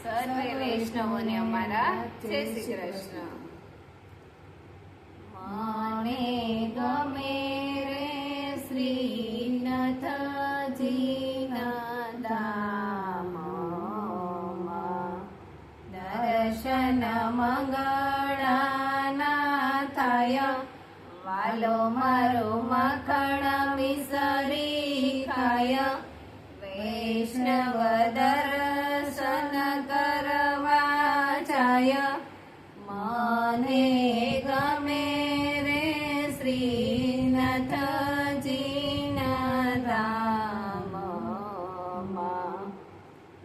સર્વે વૈષ્ણવોને અમારા જય શ્રી કૃષ્ણ. મને ગમે રે શ્રીનાથજીના ધામમાં, દર્શન મંગળાના થાય, વાલો મારો માખણ મિસરી ખાય, વૈષ્ણવ દર્શન કરવા જાય. મને ગમે રે શ્રીનાથજીના ધામમાં,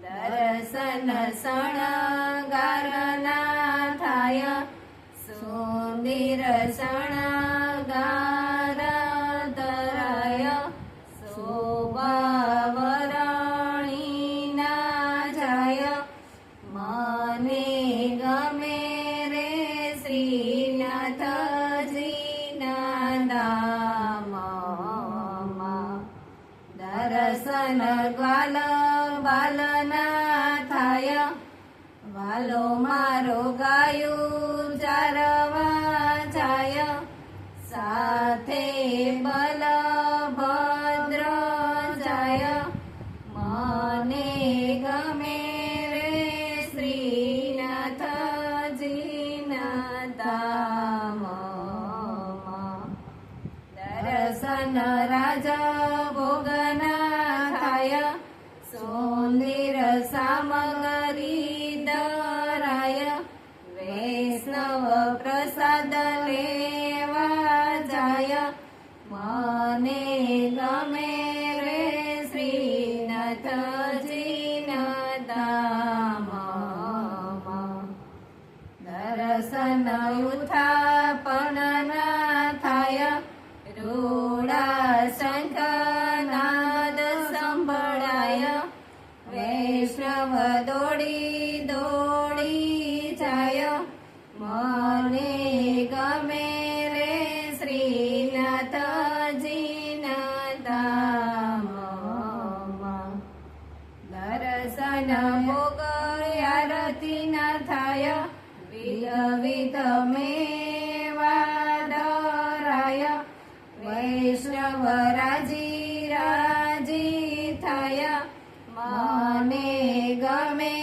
દર્શન શણગારના થાય, સુંદર શણગાર ધરાય, શોભાવરણી ના જાય. મને ગમે રે શ્રીનાથજીના ધામમાં, દર્શન ગ્વાલ બાલના થાય, વાલો મારો ગાયું ચારવા જાય, સાથે બલભદ્ર જાય. મને ગમે રે શ્રીનાથજીના ધામમાં, દર્શન રાજ ભોગના થાય, સુંદર સામગ્રી ધરાય, વૈષ્ણવ પ્રસાદ લેવા જાય. મને ગમે રે શ્રીનાથજીના ધામમાં, દર્શન ઉત્થાપનના થાય, રૂડા શંખનાદ સંભળાય, વૈષ્ણવ દોડી દોડી જાય. મને ગમે રે શ્રીનાથજીના ધામમાં, દર્શન ભોગ આરતી ના થાય, વિધ મેવા ધરાય, વૈષ્ણવ રાજી રાજી થાય. મને ગમે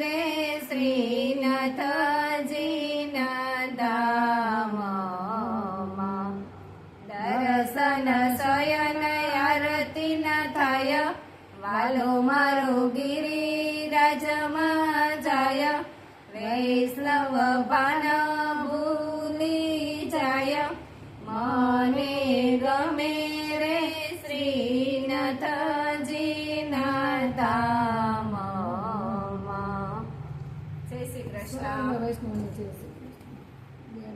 રે શ્રીનાથજીના ધામમાં, દર્શન શયન આરતી ના થાય, વાલો મારો ગિરિરાજમાં જાય, વૈષ્ણવ ભાન ભૂલી જાય. મને ગમે રે શ્રીનાથજીના ધામમાં. જય શ્રી કૃષ્ણ. વૈષ્ણવ જય શ્રી